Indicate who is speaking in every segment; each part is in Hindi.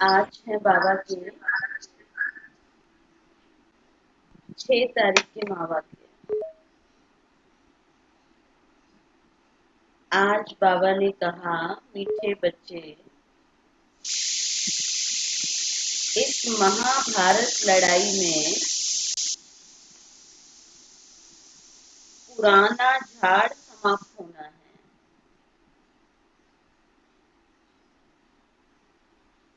Speaker 1: आज है बाबा के 6 तारीख के मावा के। आज बाबा ने कहा, मीठे बच्चे, इस महाभारत लड़ाई में पुराना झाड़ समाप्त होना है।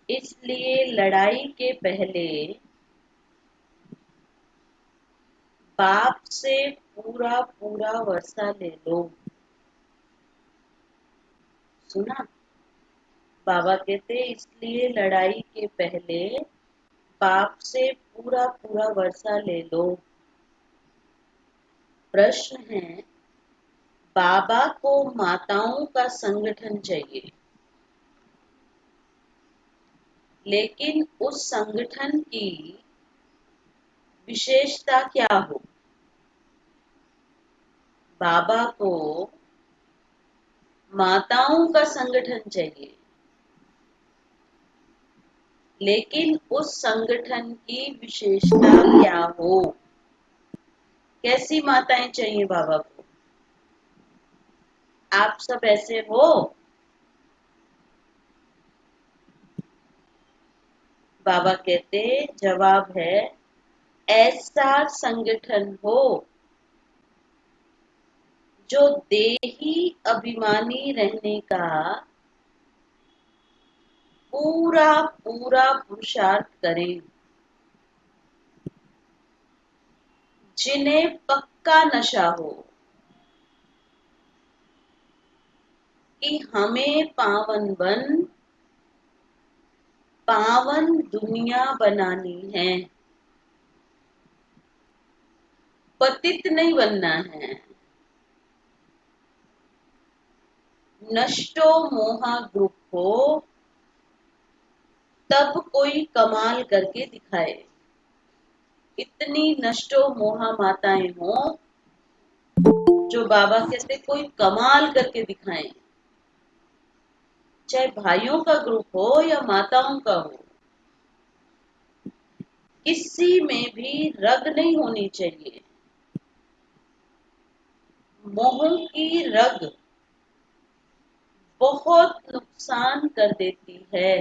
Speaker 1: इसलिए लड़ाई के पहले बाप से पूरा पूरा वर्षा ले लो। सुना? बाबा कहते इसलिए लड़ाई के पहले बाप से पूरा पूरा वर्षा ले लो। प्रश्न है, बाबा को माताओं का संगठन चाहिए, लेकिन उस संगठन की विशेषता क्या हो? बाबा को माताओं का संगठन चाहिए, लेकिन उस संगठन की विशेषता क्या हो? कैसी माताएं चाहिए बाबा को? आप सब ऐसे हो? बाबा कहते, जवाब है, ऐसा संगठन हो जो देही अभिमानी रहने का पूरा पूरा पुरुषार्थ करें, जिन्हें पक्का नशा हो कि हमें पावन दुनिया बनानी है, पतित नहीं बनना है। नष्टो मोहा ग्रुप हो, तब कोई कमाल करके दिखाए। इतनी नष्टो मोहा माताएं हो जो बाबा कहते कोई कमाल करके दिखाएं, चाहे भाइयों का ग्रुप हो या माताओं का हो, किसी में भी रग नहीं होनी चाहिए। मोह की रग बहुत नुकसान कर देती है।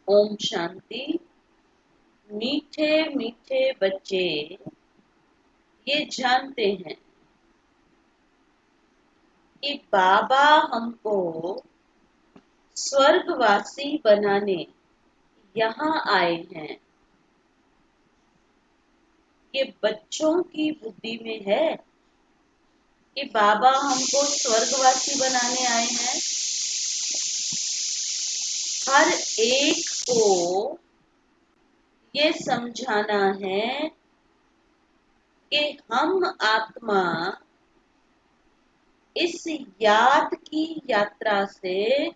Speaker 1: ओम शांति। मीठे मीठे बच्चे ये जानते हैं कि बाबा हमको स्वर्गवासी बनाने यहाँ आए हैं। ये बच्चों की बुद्धि में है कि बाबा हमको स्वर्गवासी बनाने आए हैं। हर एक को ये समझाना है कि हम आत्मा इस याद की यात्रा से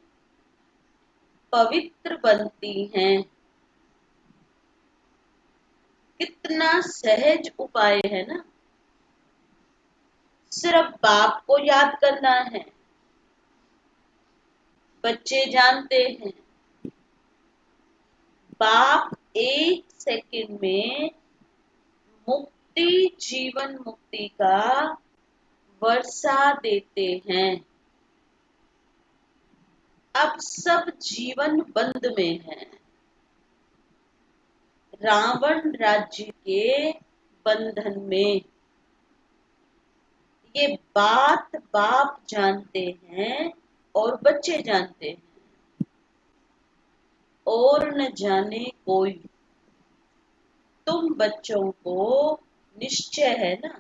Speaker 1: पवित्र बनती हैं। कितना सहज उपाय है ना, सिर्फ बाप को याद करना है। बच्चे जानते हैं बाप एक सेकंड में मुक्ति, जीवन मुक्ति का वर्षा देते हैं। अब सब जीवन बंद में है, रावण राज्य के बंधन में। ये बात बाप जानते हैं और बच्चे जानते हैं, और न जाने कोई। तुम बच्चों को निश्चय है ना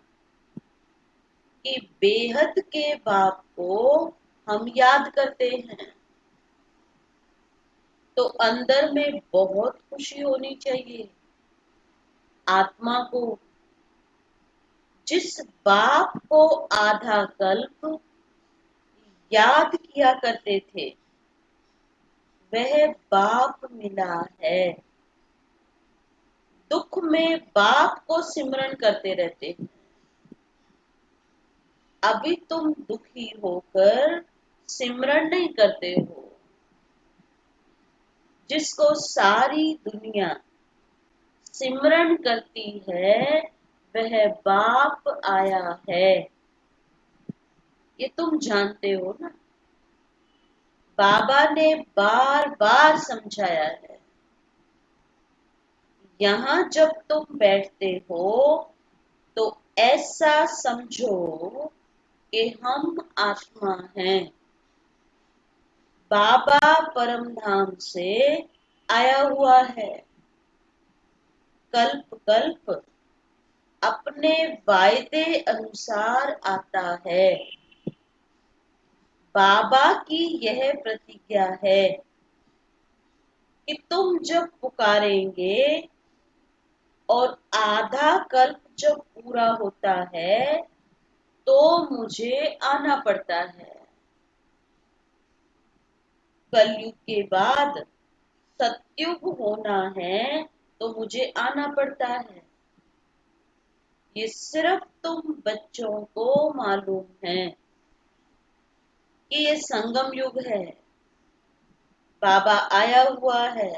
Speaker 1: कि बेहद के बाप को हम याद करते हैं, तो अंदर में बहुत खुशी होनी चाहिए। आत्मा को जिस बाप को आधा कल्प याद किया करते थे, वह बाप मिला है। दुख में बाप को सिमरन करते रहते हैं। अभी तुम दुखी होकर सिमरन नहीं करते हो, जिसको सारी दुनिया सिमरन करती है, वह बाप आया है। ये तुम जानते हो ना। बाबा ने बार बार समझाया है। यहाँ जब तुम बैठते हो तो ऐसा समझो कि हम आत्मा हैं। बाबा परम धाम से आया हुआ है। कल्प कल्प अपने वायदे अनुसार आता है। बाबा की यह प्रतिज्ञा है कि तुम जब पुकारेंगे और आधा कल्प जब पूरा होता है तो मुझे आना पड़ता है। कलयुग के बाद सतयुग होना है तो मुझे आना पड़ता है। ये सिर्फ तुम बच्चों को मालूम है कि ये संगम युग है। बाबा आया हुआ है।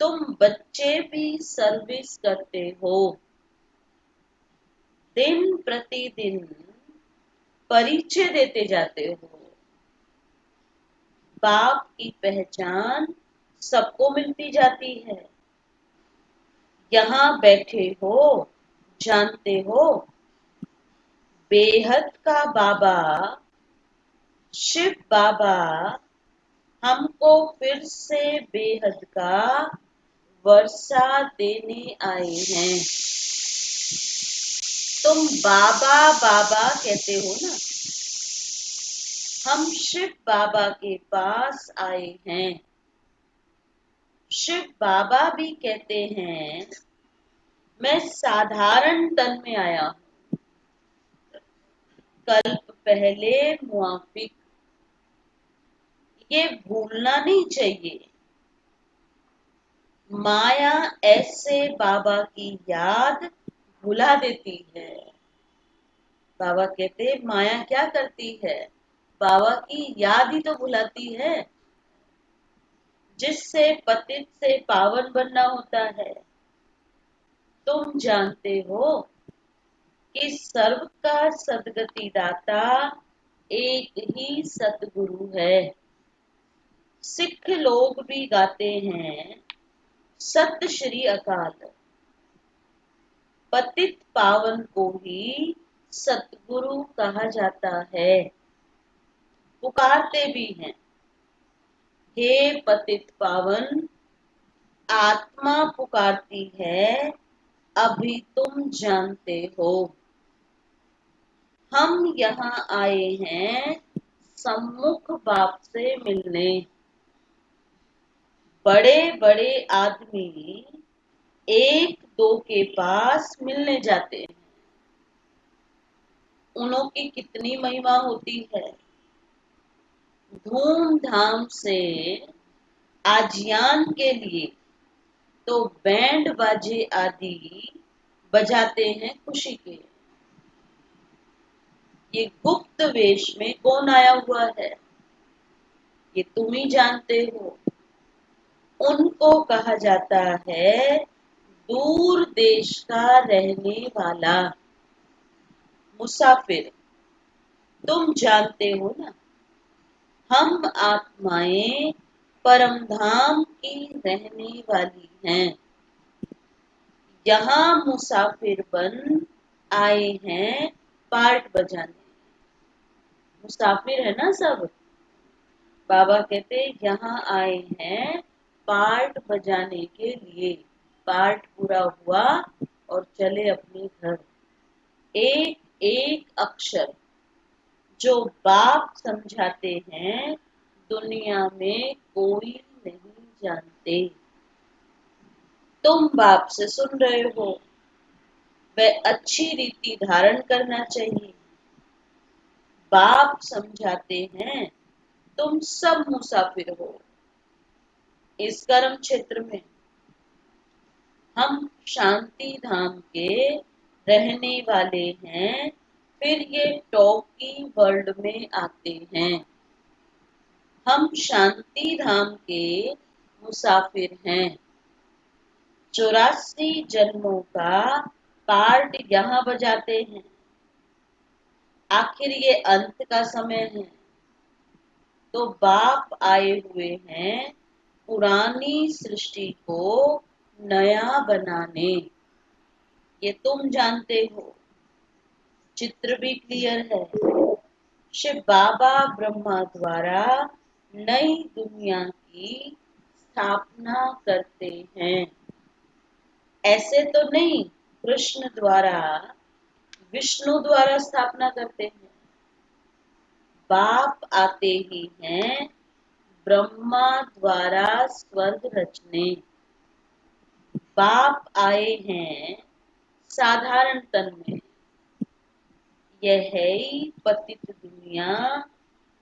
Speaker 1: तुम बच्चे भी सर्विस करते हो। दिन प्रतिदिन परिचय देते जाते हो। बाप की पहचान सबको मिलती जाती है। यहाँ बैठे हो, जानते हो, बेहद का बाबा शिव बाबा हमको फिर से बेहद का वर्षा देने आए हैं। तुम बाबा बाबा कहते हो ना। हम शिव बाबा के पास आए हैं। शिव बाबा भी कहते हैं, मैं साधारण तन में आया हूं। कल्प पहले मुआफिक, ये भूलना नहीं चाहिए। माया ऐसे बाबा की याद भुला देती है। बाबा कहते माया क्या करती है? बाबा की याद ही तो भुलाती है। जिससे पतित से पावन बनना होता है। तुम जानते हो कि सर्व का सदगति दाता एक ही सतगुरु है। सिख लोग भी गाते हैं, सत श्री अकाल। पतित पावन को ही सतगुरु कहा जाता है। पुकारते भी हैं, हे पतित पावन, आत्मा पुकारती है, अभी तुम जानते हो। हम यहाँ आए हैं सम्मुख बाप से मिलने। बड़े बड़े आदमी एक दो के पास मिलने जाते हैं। उनों की कितनी महिमा होती है। धूमधाम से आजियान के लिए तो बैंड बाजे आदि बजाते हैं खुशी के। ये गुप्त वेश में कौन आया हुआ है? ये तुम ही जानते हो। उनको कहा जाता है दूर देश का रहने वाला, मुसाफिर। तुम जानते हो ना, हम आत्माएं परम धाम की रहने वाली हैं। यहाँ मुसाफिर बन आए हैं पार्ट बजाने। मुसाफिर है ना सब। बाबा कहते यहाँ आए हैं पार्ट बजाने के लिए। पार्ट पूरा हुआ और चले अपने घर। एक एक अक्षर जो बाप समझाते हैं, दुनिया में कोई नहीं जानते। तुम बाप से सुन रहे हो, वह अच्छी रीति धारण करना चाहिए। बाप समझाते हैं, तुम सब मुसाफिर हो इस कर्म क्षेत्र में। हम शांति धाम के रहने वाले हैं, फिर ये टॉकी वर्ल्ड में आते हैं। हम शांति धाम के मुसाफिर हैं। 84 जन्मों का पार्ट यहाँ बजाते हैं। आखिर ये अंत का समय है, तो बाप आए हुए हैं पुरानी सृष्टि को नया बनाने। ये तुम जानते हो, चित्र भी क्लियर है। शिव बाबा ब्रह्मा द्वारा नई दुनिया की स्थापना करते हैं। ऐसे तो नहीं, कृष्ण द्वारा, विष्णु द्वारा स्थापना करते हैं। बाप आते ही हैं ब्रह्मा द्वारा स्वर्ग रचने। बाप आए हैं साधारण तन में। यह है ही पतित दुनिया,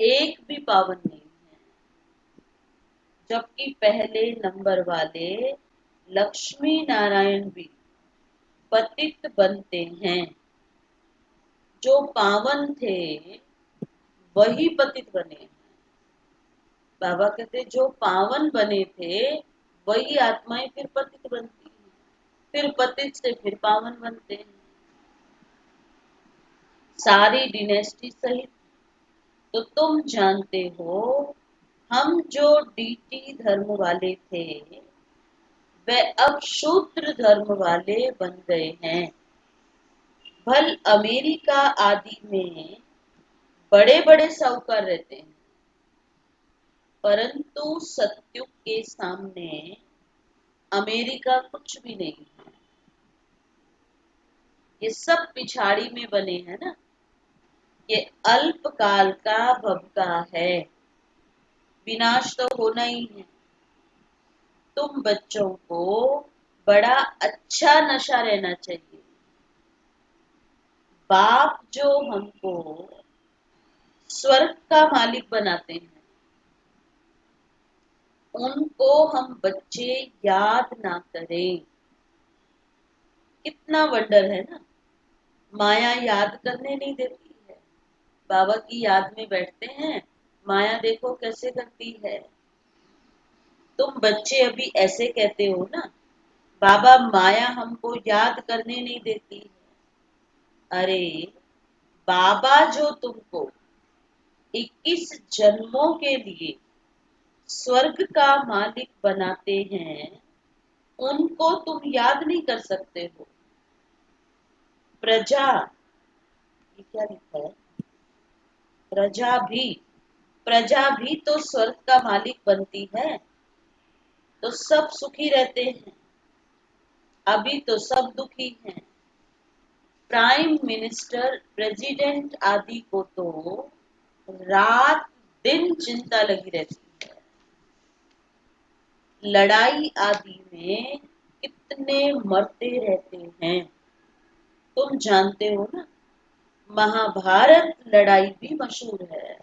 Speaker 1: एक भी पावन नहीं है। जबकि पहले नंबर वाले लक्ष्मी नारायण भी पतित बनते हैं। जो पावन थे वही पतित बने। बाबा कहते जो पावन बने थे वही आत्माएं फिर पतित बनती हैं, फिर पतित से फिर पावन बनते हैं। सारी डिनेस्टी सहित। तो तुम जानते हो, हम जो डीटी धर्म वाले थे वे अब शूद्र धर्म वाले बन गए हैं। भल अमेरिका आदि में बड़े बड़े साहूकार रहते हैं, परंतु सत्युग के सामने अमेरिका कुछ भी नहीं है। ये सब पिछाड़ी में बने हैं ना। ये अल्पकाल का भवका है, विनाश तो होना ही है। तुम बच्चों को बड़ा अच्छा नशा रहना चाहिए। बाप जो हमको स्वर्ग का मालिक बनाते हैं, उनको हम बच्चे याद ना करें। कितना वंडर है ना। माया याद करने नहीं देती है। बाबा की याद में बैठते हैं, माया देखो कैसे करती है। तुम बच्चे अभी ऐसे कहते हो ना, बाबा माया हमको याद करने नहीं देती है। अरे बाबा जो तुमको 21 जन्मों के लिए स्वर्ग का मालिक बनाते हैं, उनको तुम याद नहीं कर सकते हो। प्रजा, ये क्या लिखा है? प्रजा भी तो स्वर्ग का मालिक बनती है, तो सब सुखी रहते हैं। अभी तो सब दुखी हैं। प्राइम मिनिस्टर, प्रेसिडेंट आदि को तो रात दिन चिंता लगी रहती है। लड़ाई आदि में कितने मरते रहते हैं, तुम जानते हो ना। महाभारत लड़ाई भी मशहूर है,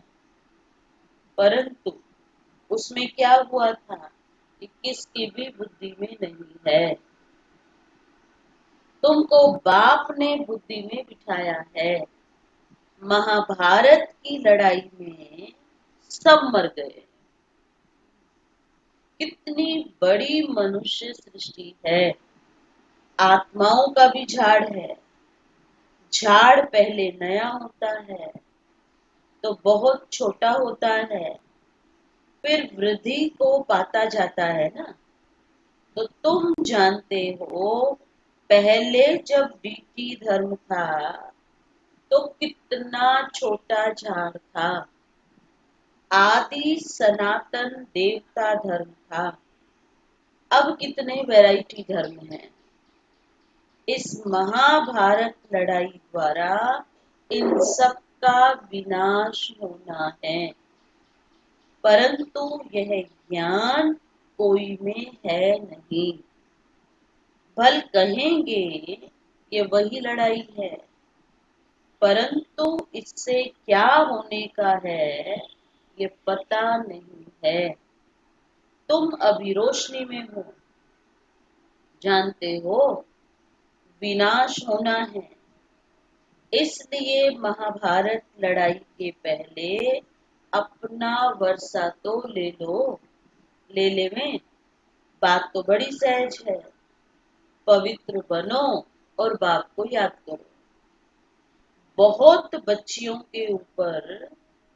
Speaker 1: परंतु उसमें क्या हुआ था कि किसकी भी बुद्धि में नहीं है। तुमको बाप ने बुद्धि में बिठाया है। महाभारत की लड़ाई में सब मर गए। कितनी बड़ी मनुष्य सृष्टि है। आत्माओं का भी झाड़ है। झाड़ पहले नया होता है, तो बहुत छोटा होता है, फिर वृद्धि को पाता जाता है ना। तो तुम जानते हो, पहले जब डीटी धर्म था तो कितना छोटा झाड़ था। आदि सनातन देवता धर्म था। अब कितने वैरायटी धर्म हैं। इस महाभारत लड़ाई द्वारा इन सब का विनाश होना है, परंतु यह ज्ञान कोई में है नहीं। भल कहेंगे ये वही लड़ाई है, परंतु इससे क्या होने का है ये पता नहीं है। तुम अभी रोशनी में हो, जानते हो विनाश होना है। इसलिए महाभारत लड़ाई के पहले अपना वर्षा तो ले लो। ले में बात तो बड़ी सहज है, पवित्र बनो और बाप को याद करो। बहुत बच्चियों के ऊपर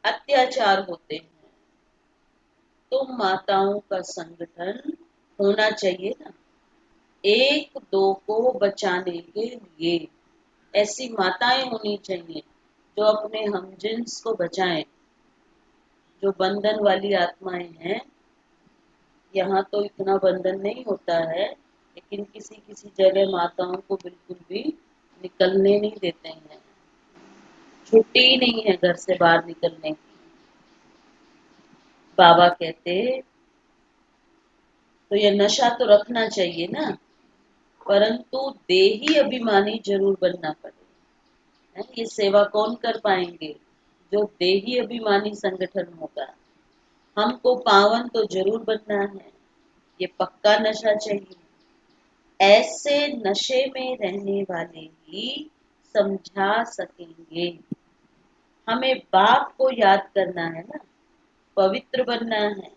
Speaker 1: अत्याचार होते हैं, तो माताओं का संगठन होना चाहिए ना, एक दो को बचाने के लिए। ऐसी माताएं होनी चाहिए जो अपने हमजिन्स को बचाएं। जो बंधन वाली आत्माएं हैं, यहाँ तो इतना बंधन नहीं होता है, लेकिन किसी किसी जगह माताओं को बिल्कुल भी निकलने नहीं देते हैं, छुट्टी ही नहीं है घर से बाहर निकलने की। बाबा कहते तो ये नशा तो रखना चाहिए ना, परंतु देही अभिमानी जरूर बनना पड़ेगा। ये सेवा कौन कर पाएंगे? जो देही अभिमानी संगठन होगा। हमको पावन तो जरूर बनना है, ये पक्का नशा चाहिए। ऐसे नशे में रहने वाले ही समझा सकेंगे। हमें बाप को याद करना है ना, पवित्र बनना है।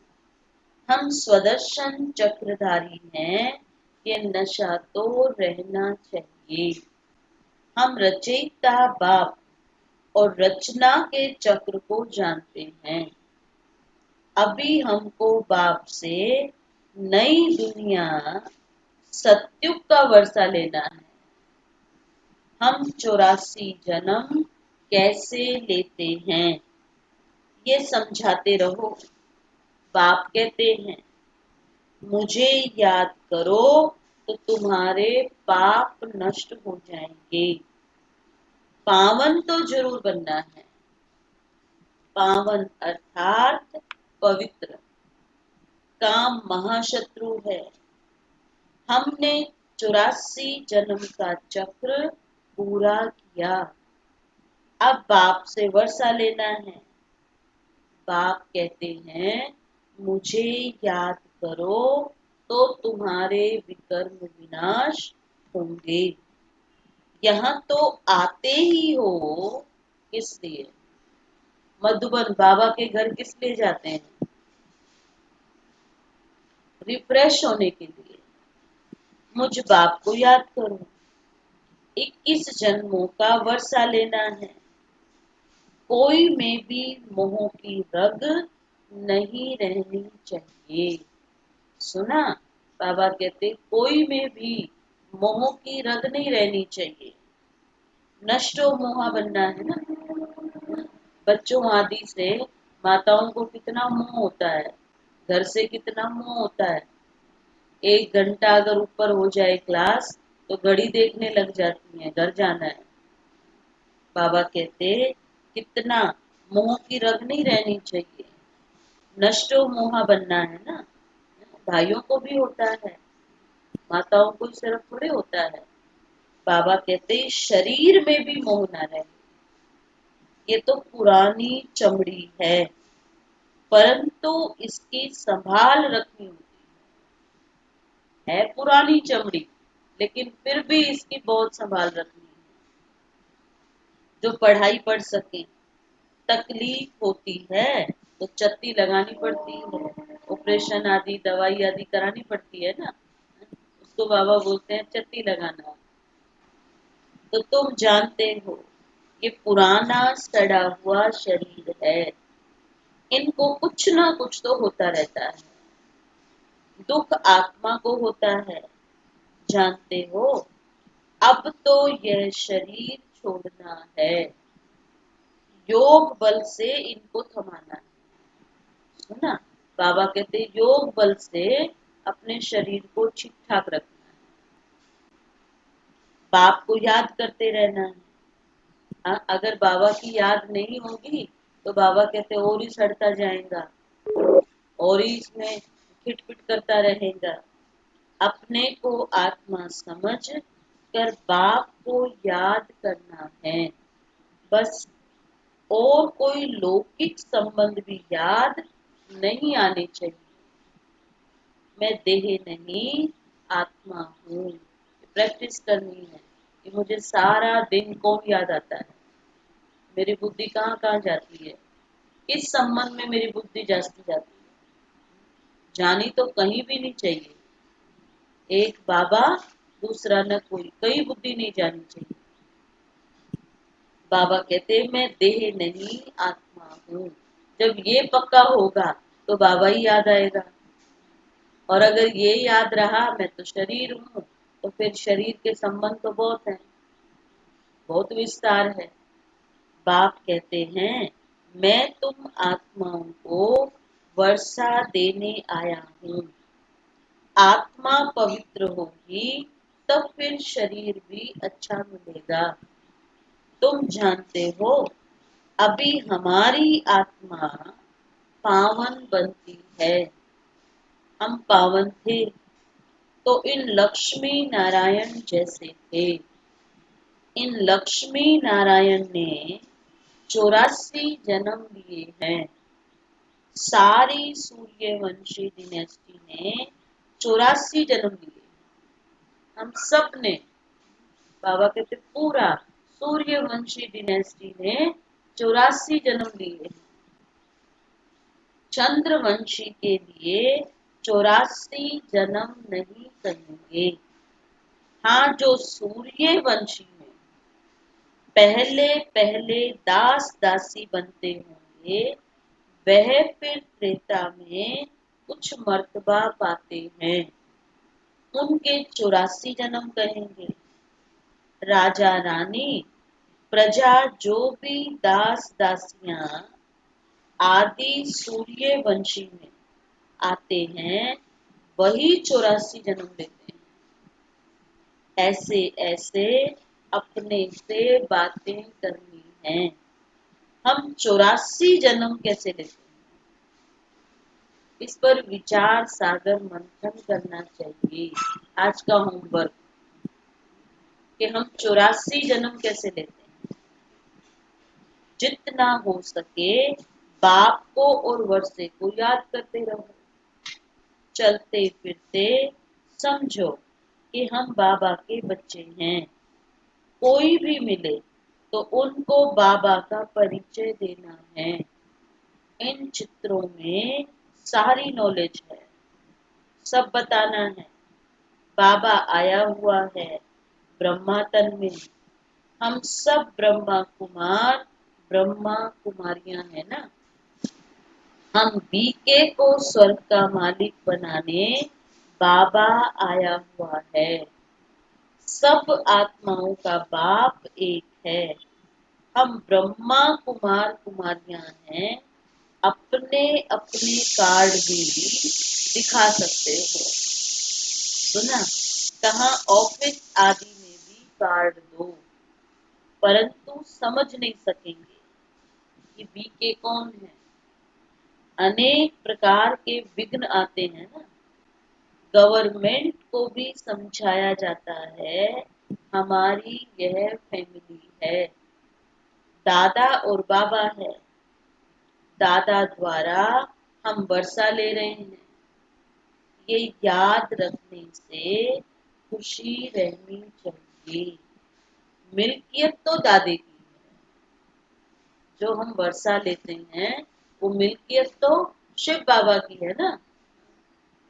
Speaker 1: हम स्वदर्शन चक्रधारी हैं, ये नशा तो रहना चाहिए। हम रचयिता बाप और रचना के चक्र को जानते हैं। अभी हमको बाप से नई दुनिया सत्युग का वर्षा लेना है। हम 84 जन्म कैसे लेते हैं, ये समझाते रहो। बाप कहते हैं मुझे याद करो तो तुम्हारे पाप नष्ट हो जाएंगे। पावन तो जरूर बनना है। पावन अर्थात पवित्र। काम महाशत्रु है। हमने 84 जन्म का चक्र पूरा किया। अब बाप से वर्षा लेना है। बाप कहते हैं मुझे याद करो तो तुम्हारे विकर्म विनाश होंगे। यहाँ तो आते ही हो, किस लिए? मधुबन बाबा के घर किस लिए जाते हैं? रिफ्रेश होने के लिए। मुझ बाप को याद करो। 21 जन्मों का वर्षा लेना है। कोई में भी मोह की रग नहीं रहनी चाहिए। सुना? बाबा कहते कोई में भी मोह की रग नहीं रहनी चाहिए। नष्टो मोहा बनना है ना। बच्चों आदि से माताओं को कितना मोह होता है, घर से कितना मोह होता है। 1 घंटा अगर ऊपर हो जाए क्लास तो घड़ी देखने लग जाती है, घर जाना है। बाबा कहते कितना मोह की रग नहीं रहनी चाहिए। नष्टो मोहा बनना है ना। भाइयों को भी होता है, माताओं को सिर्फ थोड़े होता है। बाबा कहते शरीर में भी मोह ना रहे। ये तो पुरानी चमड़ी है, परंतु इसकी संभाल रखनी होती है पुरानी चमड़ी, लेकिन फिर भी इसकी बहुत संभाल रखनी है। जो पढ़ाई पढ़ सके, तकलीफ होती है तो चत्ती लगानी पड़ती है, ऑपरेशन आदि दवाई आदि करानी पड़ती है ना, उसको बाबा बोलते हैं चत्ती लगाना। तो तुम जानते हो ये पुराना सड़ा हुआ शरीर है, इनको कुछ ना कुछ तो होता रहता है। दुख आत्मा को होता है, जानते हो। अब तो यह शरीर छोड़ना है, योग बल से इनको थमाना है। सुना? बाबा कहते योग बल से अपने शरीर को ठीक ठाक रखना है। बाप को याद करते रहना है। हाँ, अगर बाबा की याद नहीं होगी तो बाबा कहते और ही सड़ता जाएगा, और ही इसमें खिटपिट करता रहेगा। अपने को आत्मा समझ कर बाप को याद करना है, बस। और कोई लौकिक संबंध भी याद नहीं आने चाहिए। मैं देह नहीं आत्मा हूँ। प्रैक्टिस करनी है कि मुझे सारा दिन कौन याद आता है, मेरी बुद्धि कहाँ कहाँ जाती है, किस संबंध में मेरी बुद्धि जाती जाती है। जानी तो कहीं भी नहीं चाहिए, एक बाबा, दूसरा न कोई, कई बुद्धि नहीं जानी चाहिए। बाबा कहते मैं देह नहीं आत्मा हूँ। जब ये पक्का होगा तो बाबा ही याद आएगा। और अगर ये याद रहा मैं तो शरीर हूँ, तो फिर शरीर के संबंध तो बहुत है, बहुत विस्तार है। बाप कहते हैं मैं तुम आत्माओं को वर्षा देने आया हूँ। आत्मा पवित्र होगी तब फिर शरीर भी अच्छा मिलेगा। तुम जानते हो अभी हमारी आत्मा पावन बनती है। हम पावन थे तो इन लक्ष्मी नारायण जैसे थे। इन लक्ष्मी नारायण ने 84 जन्म लिए हैं। सारी सूर्यवंशी डिनेस्टी ने 84 जन्म लिए। हम सब ने, बाबा कहते पूरा सूर्यवंशी डिनेस्टी ने 84 जन्म लिए। चंद्रवंशी के लिए 84 जन्म नहीं करेंगे। हाँ, जो सूर्यवंशी में पहले पहले दास दासी बनते होंगे, वह फिर त्रेता में कुछ मर्तबा पाते हैं, उनके 84 जन्म कहेंगे। राजा रानी प्रजा जो भी दास दासियां आदि सूर्यवंशी में आते हैं, वही 84 जन्म लेते हैं। ऐसे ऐसे अपने से बातें करनी है। हम 84 जन्म कैसे लेते हैं, इस पर विचार सागर मंथन करना चाहिए। आज का होमवर्क कि हम 84 जन्म कैसे लेते हैं। जितना हो सके बाप को और वर्षे को याद करते रहो। चलते फिरते समझो कि हम बाबा के बच्चे हैं। कोई भी मिले तो उनको बाबा का परिचय देना है। इन चित्रों में सारी नॉलेज है, सब बताना है। बाबा आया हुआ है ब्रह्मा तन में। हम सब ब्रह्मा कुमार ब्रह्मा कुमारियां हैं ना। हम बीके को स्वर्ग का मालिक बनाने बाबा आया हुआ है। सब आत्माओं का बाप एक है। हम ब्रह्मा कुमार कुमारियां हैं। अपने अपने कार्ड भी दिखा सकते हो। सुना, कहाँ ऑफिस आदि में भी कार्ड दो, परंतु समझ नहीं सकेंगे कि बीके कौन है। अनेक प्रकार के विघ्न आते हैं ना। गवर्नमेंट को भी समझाया जाता है हमारी यह फैमिली है। दादा और बाबा है। दादा द्वारा हम वर्षा ले रहे हैं। ये याद रखने से खुशी रहनी चाहिए। मिल्कियत तो दादे की है। जो हम वर्षा लेते हैं वो मिल्कियत तो शिव बाबा की है ना।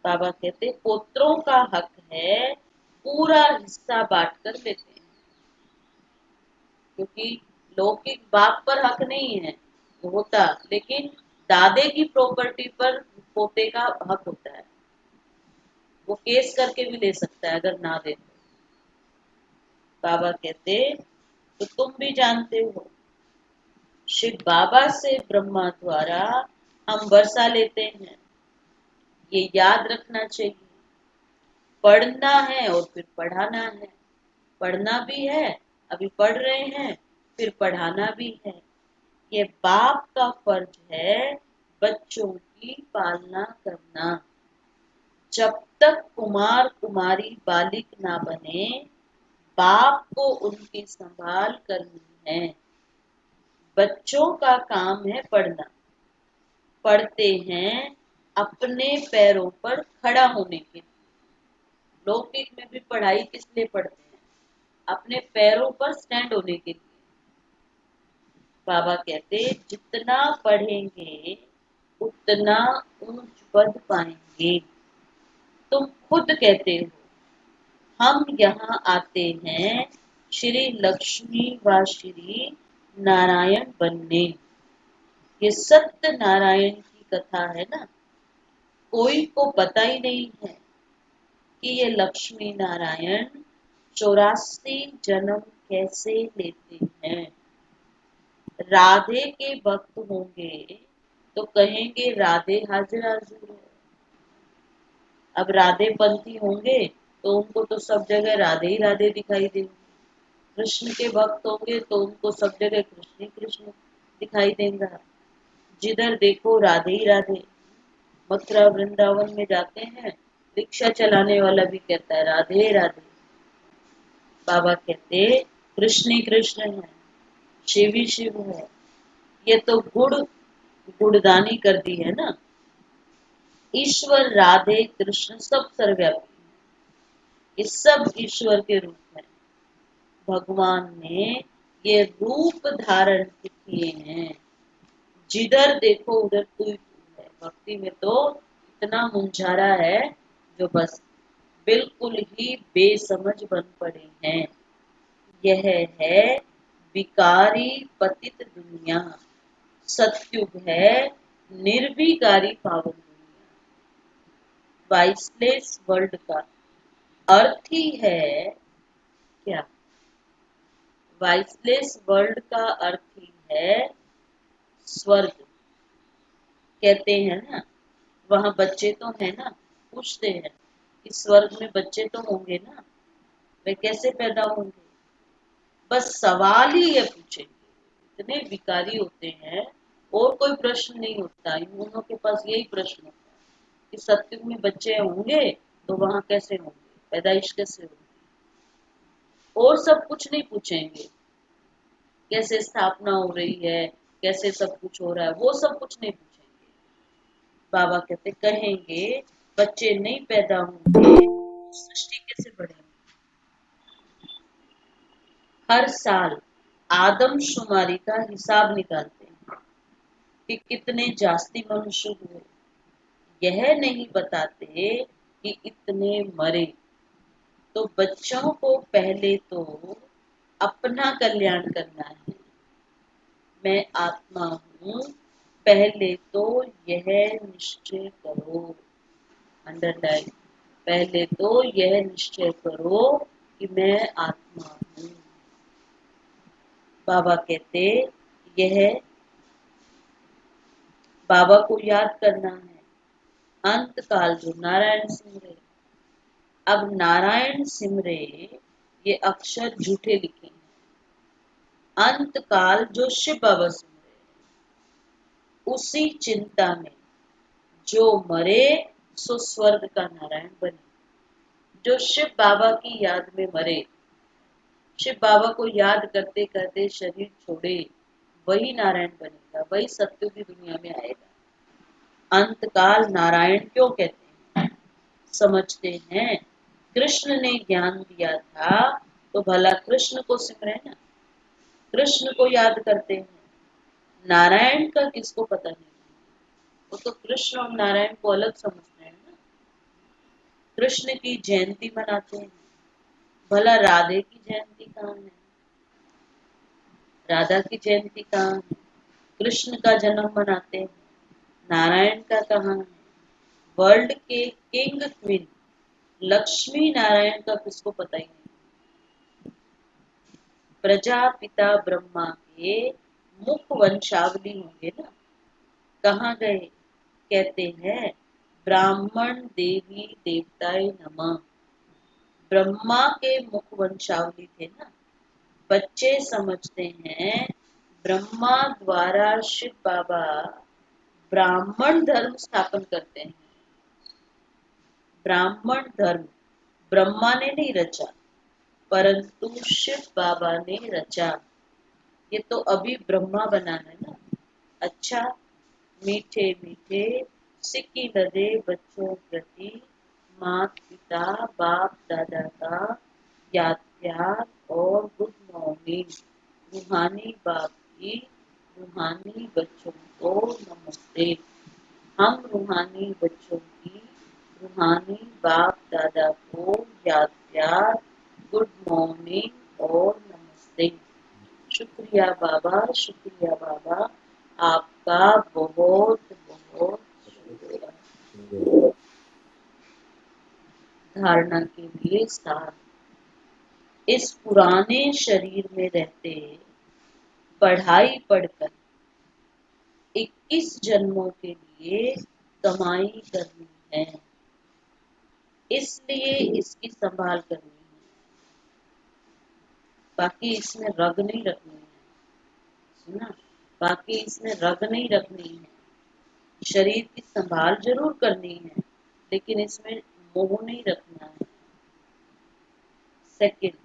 Speaker 1: बाबा कहते पुत्रों का हक है, पूरा हिस्सा बांट कर लेते हैं। क्योंकि लौकिक बाप पर हक नहीं है होता, लेकिन दादे की प्रॉपर्टी पर पोते का हक होता है। वो केस करके भी ले सकता है अगर ना दे तो। बाबा कहते तो तुम भी जानते हो, शिव बाबा से ब्रह्मा द्वारा हम वर्षा लेते हैं। ये याद रखना चाहिए। पढ़ना है और फिर पढ़ाना है। पढ़ना भी है, अभी पढ़ रहे हैं, फिर पढ़ाना भी है। ये बाप का फर्ज है बच्चों की पालना करना। जब तक कुमार कुमारी बालिक ना बने, बाप को उनकी संभाल करनी है। बच्चों का काम है पढ़ना। पढ़ते हैं अपने पैरों पर खड़ा होने के लिए। लौकिक में भी पढ़ाई किस लिए पढ़ते हैं? अपने पैरों पर स्टैंड होने के लिए। बाबा कहते जितना पढ़ेंगे उतना ऊंच पद पाएंगे। तुम खुद कहते हो हम यहाँ आते हैं श्री लक्ष्मी व श्री नारायण बनने। ये सत्य नारायण की कथा है ना। कोई को पता ही नहीं है कि ये लक्ष्मी नारायण 84 जन्म कैसे लेते हैं। राधे के भक्त होंगे तो कहेंगे राधे हाजिर हाजिर है। अब राधे पंथी होंगे तो उनको तो सब जगह राधे ही राधे दिखाई देंगे। कृष्ण के भक्त होंगे तो उनको सब जगह कृष्ण ही कृष्ण दिखाई देगा। जिधर देखो राधे ही राधे। मथुरा वृंदावन में जाते हैं, रिक्शा चलाने वाला भी कहता है राधे राधे। बाबा कहते कृष्ण ही कृष्ण है, शिव ही शिव है। ये तो गुड़दानी कर दी है ना। ईश्वर राधे कृष्ण सब सर्वव्यापी है। ये सब ईश्वर के रूप हैं। भगवान ने ये रूप धारण किए हैं। जिधर देखो उधर तू ही तू है। भक्ति में तो इतना मुंझारा है जो बस बिल्कुल ही बेसमझ बन पड़े हैं। यह है विकारी पतित दुनिया। सतयुग है निर्विकारी पावन दुनिया। वाइसलेस वर्ल्ड का अर्थ ही है क्या? वाइसलेस वर्ल्ड का अर्थ ही है स्वर्ग। कहते हैं ना, वहां बच्चे तो है ना, पूछते हैं इस स्वर्ग में बच्चे तो होंगे ना, वे कैसे पैदा होंगे? बस सवाल ही ये पूछेंगे। इतने विकारी होते हैं और कोई प्रश्न नहीं होता। इन दोनों के पास यही प्रश्न होता है कि सत्युग में बच्चे होंगे तो वहां कैसे होंगे, पैदाइश कैसे होगी। और सब कुछ नहीं पूछेंगे। कैसे स्थापना हो रही है, कैसे सब कुछ हो रहा है, वो सब कुछ नहीं पूछेंगे। बाबा कहते कहेंगे बच्चे नहीं पैदा होंगे तो सृष्टि कैसे बढ़ेगी। हर साल आदमशुमारी का हिसाब निकालते हैं कि कितने जास्ती मनुष्य हुए। यह नहीं बताते कि इतने मरे। तो बच्चों को पहले तो अपना कल्याण करना है। मैं आत्मा हूँ, पहले तो यह निश्चय करो। अंडरलाइन। पहले तो यह निश्चय करो कि मैं आत्मा हूँ। बाबा कहते यह बाबा को याद करना है। अंत काल जो नारायण सिमरे। अब नारायण सिमरे ये अक्षर झूठे लिखे हैं। अंत काल जो शिव बाबा सिमरे, उसी चिंता में जो मरे सो स्वर्ग का नारायण बने। जो शिव बाबा की याद में मरे, शिव बाबा को याद करते करते शरीर छोड़े, वही नारायण बनेगा, वही सत्य की दुनिया में आएगा। अंतकाल नारायण क्यों कहते हैं? समझते हैं कृष्ण ने ज्ञान दिया था तो भला कृष्ण को सिमरे ना, कृष्ण को याद करते हैं। नारायण का किसको पता नहीं। वो तो कृष्ण और नारायण को अलग समझते हैं ना। कृष्ण की जयंती मनाते हैं, भला राधे की जयंती कहाँ है? राधा की जयंती कहाँ है? कृष्ण का जन्म मनाते हैं, नारायण का कहाँ है? वर्ल्ड के किंग क्वीन लक्ष्मी नारायण का किसको पता ही नहीं। प्रजापिता ब्रह्मा के मुख वंशावली होंगे ना, कहाँ गए? कहते हैं ब्राह्मण देवी देवताए नमः। ब्रह्मा के मुख वंशावली थे ना। बच्चे समझते हैं ब्रह्मा द्वारा शिव बाबा ब्राह्मण धर्म स्थापन करते हैं। ब्राह्मण धर्म ब्रह्मा ने नहीं रचा, परंतु शिव बाबा ने रचा। ये तो अभी ब्रह्मा बना है ना। अच्छा, मीठे मीठे सिक्की लदे बच्चों प्रति माता पिता बाप दादा का याद प्यार और गुड मॉर्निंग। रूहानी बाप की रूहानी बच्चों को नमस्ते। हम रूहानी बच्चों की रूहानी बाप दादा को याद प्यार, गुड मॉर्निंग और नमस्ते। शुक्रिया बाबा, शुक्रिया बाबा, आपका बहुत बहुत शुक्रिया। धारणा के लिए सार। इस पुराने शरीर में रहते पढ़ाई पढ़कर 21 जन्मों के लिए कमाई करनी है, इसलिए इसकी संभाल करनी है। बाकी इसमें रग नहीं रखनी है, सुना? बाकी इसमें रग नहीं रखनी है। शरीर की संभाल जरूर करनी है, लेकिन इसमें मोह नहीं रखना है। सेकंड,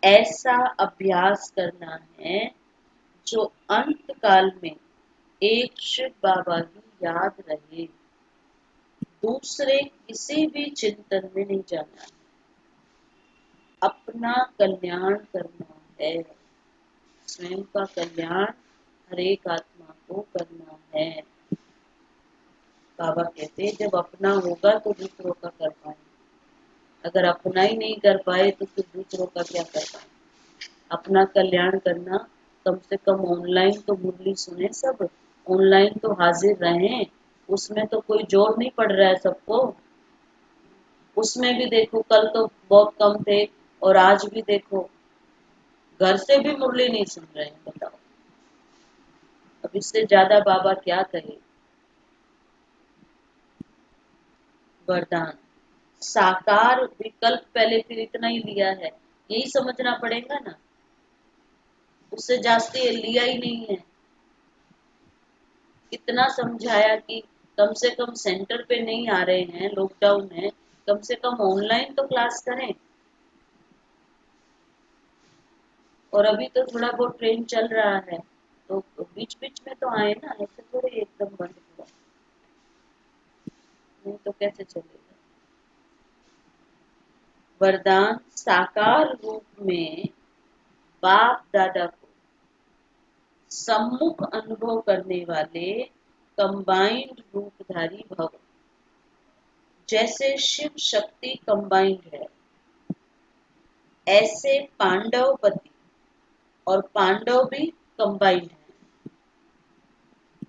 Speaker 1: ऐसा अभ्यास करना है जो अंत काल में एक शिव बाबा की याद रहे, दूसरे किसी भी चिंतन में नहीं जाना है। अपना कल्याण करना है, स्वयं का कल्याण हर एक आत्मा को करना है। बाबा कहते हैं जब अपना होगा तो दूसरों का कर पाएंगे, अगर अपना ही नहीं कर पाए तो फिर दूसरों का क्या कर पाए। अपना कल्याण करना, कम से कम ऑनलाइन तो मुरली सुने सब, ऑनलाइन तो हाजिर रहें, उसमें तो कोई जोर नहीं पड़ रहा है सबको। उसमें भी देखो कल तो बहुत कम थे और आज भी देखो घर से भी मुरली नहीं सुन रहे हैं, बताओ। अब इससे ज्यादा बाबा क्या कहे। वरदान। साकार विकल्प पहले फिर इतना ही लिया है, यही समझना पड़ेगा ना, उससे जास्ती लिया ही नहीं है। इतना समझाया कि कम से कम सेंटर पे नहीं आ रहे हैं, लॉकडाउन है, कम से कम ऑनलाइन तो क्लास करें। और अभी तो थोड़ा बहुत ट्रेन चल रहा है, तो बीच बीच में तो आए ना, ऐसे थोड़े एकदम बंद हुआ, नहीं तो कैसे चलेगा। वरदान। साकार रूप में बाप दादा को सम्मुख अनुभव करने वाले कंबाइंड रूपधारी भव। जैसे शिव शक्ति कंबाइंड है, ऐसे पांडवपति और पांडव भी कंबाइंड है।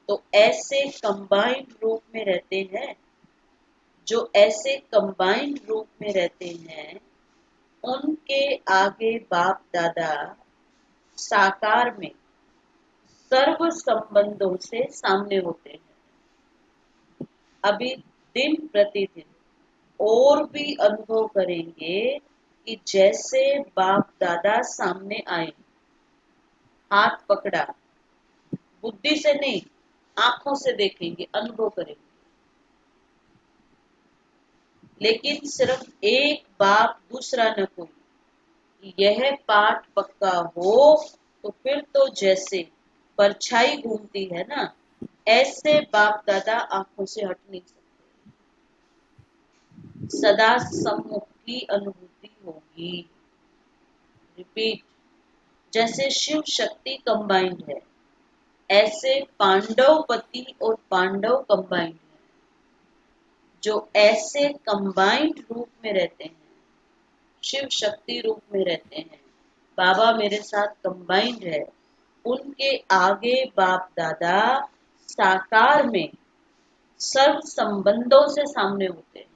Speaker 1: तो ऐसे कंबाइंड रूप में रहते हैं, जो ऐसे कंबाइंड रूप में रहते हैं उनके आगे बाप दादा साकार में सर्व संबंधों से सामने होते हैं। अभी दिन प्रतिदिन और भी अनुभव करेंगे कि जैसे बाप दादा सामने आए, हाथ पकड़ा, बुद्धि से नहीं आंखों से देखेंगे, अनुभव करेंगे। लेकिन सिर्फ एक बाप दूसरा न कोई, यह पाठ पक्का हो तो फिर तो जैसे परछाई घूमती है ना, ऐसे बाप दादा आंखों से हट नहीं सकते, सदा सम्मुख की अनुभूति होगी। रिपीट। जैसे शिव शक्ति कंबाइंड है, ऐसे पांडवपति और पांडव कंबाइंड है। जो ऐसे कंबाइंड रूप में रहते हैं, शिव शक्ति रूप में रहते हैं, बाबा मेरे साथ कंबाइंड है, उनके आगे बाप दादा साकार में सर्व संबंधों से सामने होते हैं।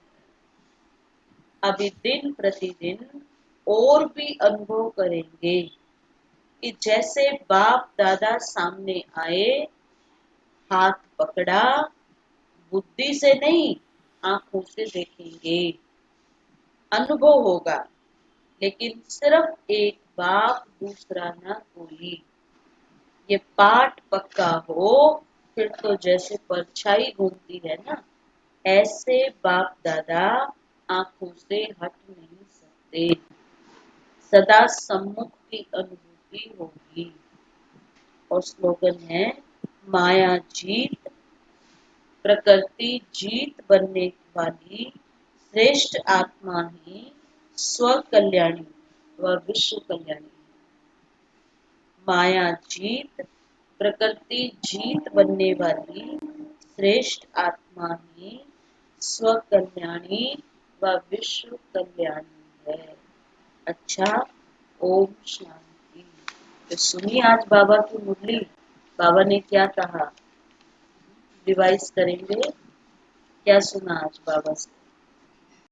Speaker 1: अभी दिन प्रतिदिन और भी अनुभव करेंगे कि जैसे बाप दादा सामने आए, हाथ पकड़ा, बुद्धि से नहीं आंखों से देखेंगे, अनुभव होगा। लेकिन सिर्फ एक बाप दूसरा ना कोई, ये पाठ पक्का हो फिर तो जैसे परछाई घूमती है ना, ऐसे बाप दादा आंखों से हट नहीं सकते, सदा सम्मुख की अनुभूति होगी। और स्लोगन है, माया जीत प्रकृति जीत बनने वाली श्रेष्ठ आत्मा ही स्व कल्याणी व विश्व कल्याणी। माया जीत प्रकृति जीत बनने वाली श्रेष्ठ आत्मा ही स्व कल्याणी व विश्व कल्याणी है। अच्छा, ओम शांति। तो सुनिए आज बाबा की मुरली, बाबा ने क्या कहा, रिवाइज करेंगे। क्या सुना आज बाबा से?